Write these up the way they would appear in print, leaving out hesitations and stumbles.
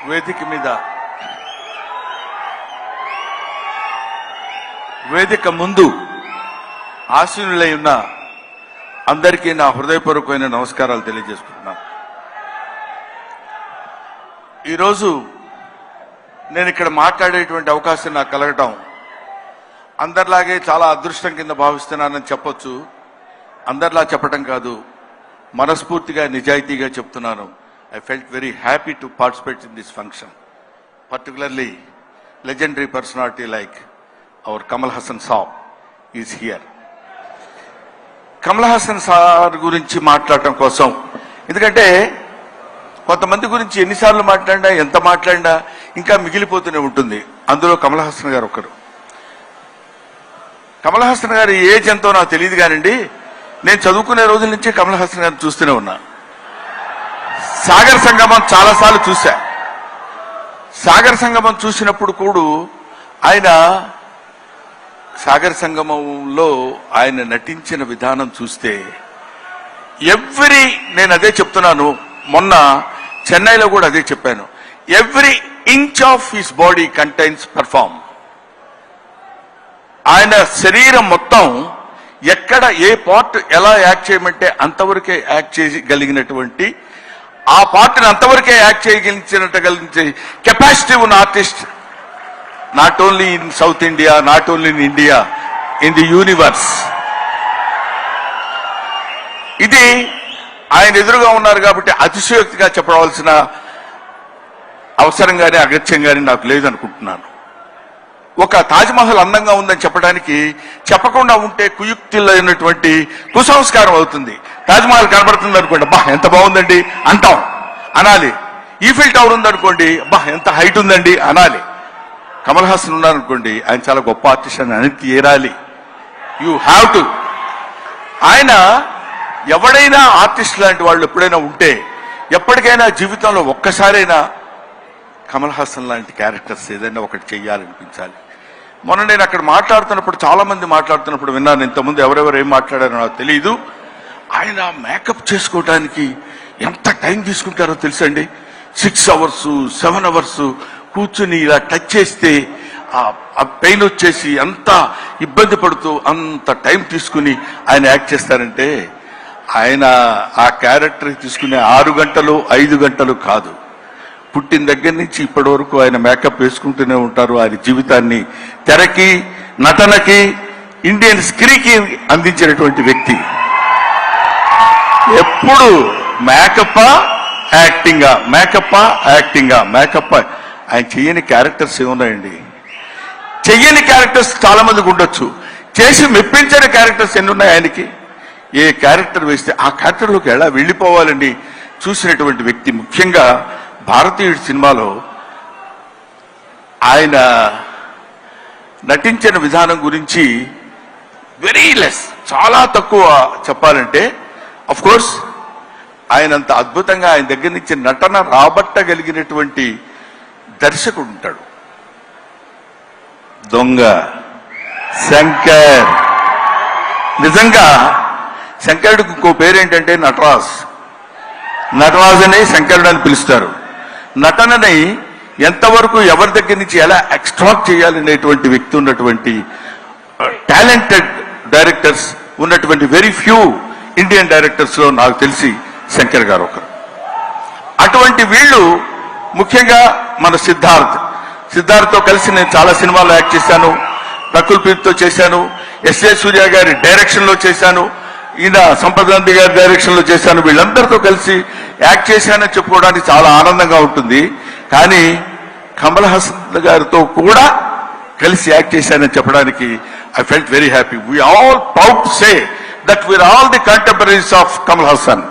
వేదిక ముందు ఆశీనులై ఉన్న అందరికీ నా హృదయపూర్వకమైన నమస్కారాలు తెలియజేసుకుంటున్నాను. ఈరోజు నేను ఇక్కడ మాట్లాడేటువంటి అవకాశం నాకు కలగటం అందరిలాగే చాలా అదృష్టం కింద భావిస్తున్నానని చెప్పొచ్చు. అందరిలా చెప్పటం కాదు, మనస్ఫూర్తిగా నిజాయితీగా చెప్తున్నాను. I felt very happy to participate in this function, particularly legendary personality like our Kamal Haasan Saab is here. Kamal Haasan sir గురించి మాట్లాడటం కోసం, ఎందుకంటే కొంతమంది గురించి ఎన్నిసార్లు మాట్లాడినా ఎంత మాట్లాడినా ఇంకా మిగిలిపోతూనే ఉంటుంది. అందులో కమల్ హాసన్ గారు ఒకరు. కమల్ హాసన్ గారి ఏజ్ ఎంతో నాకు తెలియదు కానండి, నేను చదువుకునే రోజుల నుంచి కమల్ హాసన్ గారిని చూస్తూనే ఉన్నా. సాగర్ సంగమం చాలాసార్లు చూశా. సాగర్ సంగమం చూసినప్పుడు కూడా ఆయన సాగర్ సంగమంలో ఆయన నటించిన విధానం చూస్తే నేను అదే చెప్తున్నాను, మొన్న చెన్నైలో కూడా అదే చెప్పాను, every inch of his body contains perform. ఆయన శరీరం మొత్తం ఎక్కడ ఏ పార్ట్ ఎలా యాక్ట్ చేయమంటే అంతవరకే యాక్ట్ చేయగలిగినటువంటి, ఆ పార్ట్ని అంతవరకే యాక్ట్ చేయగలిగించే కెపాసిటీ ఉన్న artist not only in south India, not only in India, in the universe. ఇది ఆయన ఎదురుగా ఉన్నారు కాబట్టి అతిశయోక్తిగా చెప్పవలసిన అవసరం కానీ అగత్యం కానీ నాకు లేదనుకుంటున్నాను. ఒక తాజ్మహల్ అందంగా ఉందని చెప్పడానికి చెప్పకుండా ఉంటే కుయుక్తులైనటువంటి కుసంస్కారం అవుతుంది. తాజ్మహల్ కనబడుతుంది అనుకోండి, బా ఎంత బాగుందండి అంటాం, అనాలి. ఈఫిల్ టవర్ ఉందనుకోండి, బా ఎంత హైట్ ఉందండి అనాలి. కమల్ హాసన్ ఉన్నారనుకోండి, ఆయన చాలా గొప్ప ఆర్టిస్ట్ అని అని తీరాలి. You have to. ఆయన ఎవడైనా ఆర్టిస్ట్ లాంటి వాళ్ళు ఎప్పుడైనా ఉంటే, ఎప్పటికైనా జీవితంలో ఒక్కసారైనా కమల్ హాసన్ లాంటి క్యారెక్టర్స్ ఏదైనా ఒకటి చెయ్యాలనిపించాలి. మొన్న నేను అక్కడ మాట్లాడుతున్నప్పుడు, చాలా మంది మాట్లాడుతున్నప్పుడు విన్నాను. ఇంతకుముందు ఎవరెవరు ఏం మాట్లాడారో నాకు తెలియదు. ఆయన మేకప్ చేసుకోవడానికి ఎంత టైం తీసుకుంటారో తెలుసండి. 6 hours 7 hours కూర్చుని ఇలా టచ్ చేస్తే ఆ పెయిన్ వచ్చేసి అంత ఇబ్బంది పడుతూ అంత టైం తీసుకుని ఆయన యాక్ట్ చేస్తారంటే, ఆయన ఆ క్యారెక్టర్ తీసుకునే 6 గంటలు 5 గంటలు కాదు, పుట్టిన దగ్గర నుంచి ఇప్పటి వరకు ఆయన మేకప్ వేసుకుంటూనే ఉంటారు. ఆయన జీవితాన్ని తెరకి, నటనకి, ఇండియన్ స్క్రీన్కి అందించినటువంటి వ్యక్తి. ఎప్పుడు మేకప్ యాక్టింగా, మేకప్ యాక్టింగా, మేకప్. ఆయన చెయ్యని క్యారెక్టర్స్ ఏమున్నాయండి? చెయ్యని క్యారెక్టర్స్ చాలా మందికి ఉండొచ్చు, చేసి మెప్పించని క్యారెక్టర్స్ ఎన్ని ఉన్నాయి ఆయనకి. ఏ క్యారెక్టర్ వేస్తే ఆ క్యారెక్టర్లోకి ఎలా వెళ్ళిపోవాలని చూసినటువంటి వ్యక్తి. ముఖ్యంగా భారతీయుడి సినిమాలో ఆయన నటించిన విధానం గురించి వెరీ లెస్, చాలా తక్కువ చెప్పాలంటే. అఫ్ కోర్స్ ఆయనంత అద్భుతంగా ఆయన దగ్గర నుంచి నటన రాబట్టగలిగినటువంటి దర్శకుడు ఉంటాడు. దొంగ శంకర్. నిజంగా శంకరుడికి ఇంకో పేరేంటంటే నటరాజ్. నటరాజ్ అని శంకరుడు అని పిలుస్తారు. నటనని ఎంతవరకు ఎవరి దగ్గర నుంచి ఎలా ఎక్స్ట్రాక్ట్ చేయాలనేటువంటి వ్యక్తి ఉన్నటువంటి టాలెంటెడ్ డైరెక్టర్స్ ఉన్నటువంటి వెరీ ఫ్యూ ఇండియన్ డైరెక్టర్స్ లో నాకు తెలిసి శంకర్ గారు ఒకరు. అటువంటి వీళ్ళు, ముఖ్యంగా మన సిద్ధార్థ్తో కలిసి నేను చాలా సినిమాల్లో యాక్ట్ చేశాను. ప్రకుల్ ప్రీత్తో చేశాను, ఎస్ఏ సూర్య గారి డైరెక్షన్ లో చేశాను, ఈయన సంపత్ గాంధీ గారి డైరెక్షన్ లో చేశాను. వీళ్ళందరితో కలిసి యాక్ట్ చేశానని చెప్పుకోవడానికి చాలా ఆనందంగా ఉంటుంది. కానీ కమల్ హాసన్ గారితో కూడా కలిసి యాక్ట్ చేశానని చెప్పడానికి I felt very happy. We all proud to say that we are all the contemporaries of Kamal Haasan.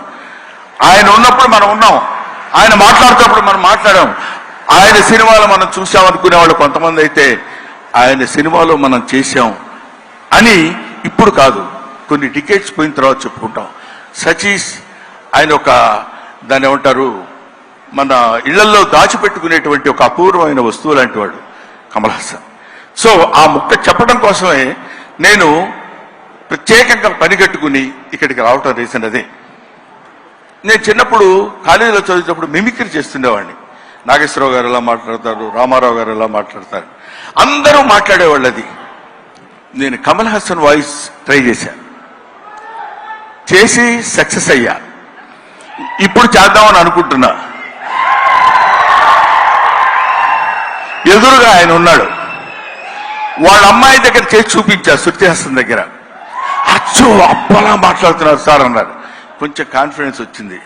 ఆయన ఉన్నప్పుడు మనం ఉన్నాం, ఆయన మాట్లాడుతున్నప్పుడు మనం మాట్లాడాం. ఆయన సినిమాలో మనం చూసామనుకునే వాళ్ళు కొంతమంది అయితే ఆయన సినిమాలో మనం చేశాం అని ఇప్పుడు కాదు, కొన్ని డికేట్స్ పోయిన తర్వాత చెప్పుకుంటాం. సచీస్ ఆయన ఒక, దాన్ని ఏమంటారు, మన ఇళ్లలో దాచిపెట్టుకునేటువంటి ఒక అపూర్వమైన వస్తువు లాంటి వాడు కమల్ హాసన్. సో ఆ ముక్క చెప్పడం కోసమే నేను ప్రత్యేకంగా పనిగట్టుకుని ఇక్కడికి రావటం రీజన్ అదే. నేను చిన్నప్పుడు కాలేజీలో చదివేటప్పుడు మిమిక్రీ చేస్తుండేవాడిని. నాగేశ్వరరావు గారు ఎలా మాట్లాడతారు, రామారావు గారు ఎలా మాట్లాడతారు, అందరూ మాట్లాడేవాళ్ళు. అది నేను కమల్ హాసన్ వాయిస్ ట్రై చేసి సక్సెస్ అయ్యా. ఇప్పుడు చేద్దామని అనుకుంటున్నా. ఎదురుగా ఆయన ఉన్నాడు. వాళ్ళ అమ్మాయి దగ్గర చేసి చూపించా, శృతి హాసన్ దగ్గర. అచ్చో అప్పలా మాట్లాడుతున్నారు సార్ అన్నారు. కొంచెం కాన్ఫిడెన్స్ వచ్చింది.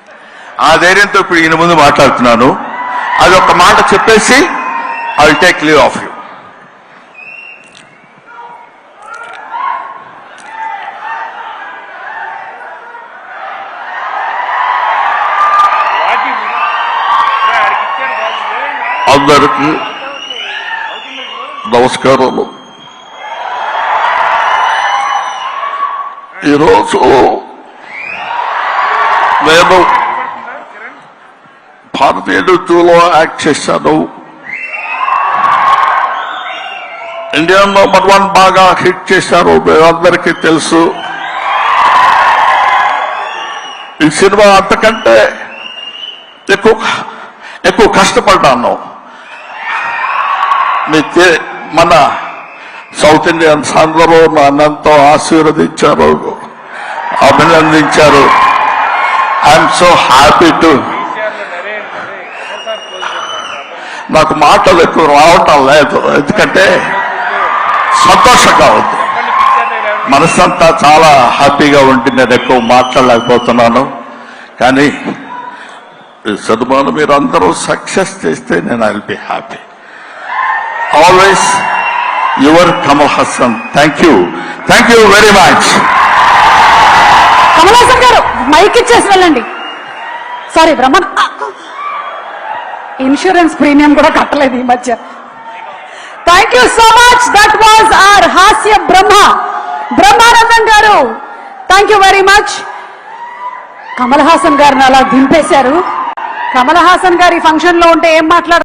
ఆ ధైర్యంతో ఇప్పుడు ఈయన ముందు మాట్లాడుతున్నాను. అది ఒక మాట చెప్పేసి I will take leave of you. అందరికీ నమస్కారాలు. ఈరోజు నేను భారతీయ నృత్యంలో యాక్ట్ చేశాను. ఇండియన్ నంబర్ 1 బాగా హిట్ చేశారు, అందరికీ తెలుసు. ఈ సినిమా అంతకంటే ఎక్కువ కష్టపడ్డాను. మన సౌత్ ఇండియన్స్ అందరూ నన్నంతో ఆశీర్వదించారు, అభినందించారు. I'm so happy to. నాకు మాటలు ఎక్కువ రావటం లేదు, ఎందుకంటే సంతోషంగా ఉంది. మనసంతా చాలా హ్యాపీగా ఉండి నేను ఎక్కువ మాట్లాడలేకపోతున్నాను. కానీ ఈ సినిమాను మీరు అందరూ సక్సెస్ చేస్తే నేను I will be happy. Always your Kamal Haasan. Thank you very much. Kamal Haasan గారు మైక్ ఇచ్చేసి వెళ్ళండి. సారీ బ్రహ్మన్, ఇన్సూరెన్స్ ప్రీమియం కూడా కట్టలేదు ఈ మధ్య. Thank you so much. That was our హాస్య బ్రహ్మానందం గారు. Thank you very much. Kamal Haasan గారిని అలా దింపేశారు. కమల్ హాసన్ గారి ఫంక్షన్ లో ఉంటే ఏం మాట్లాడారు?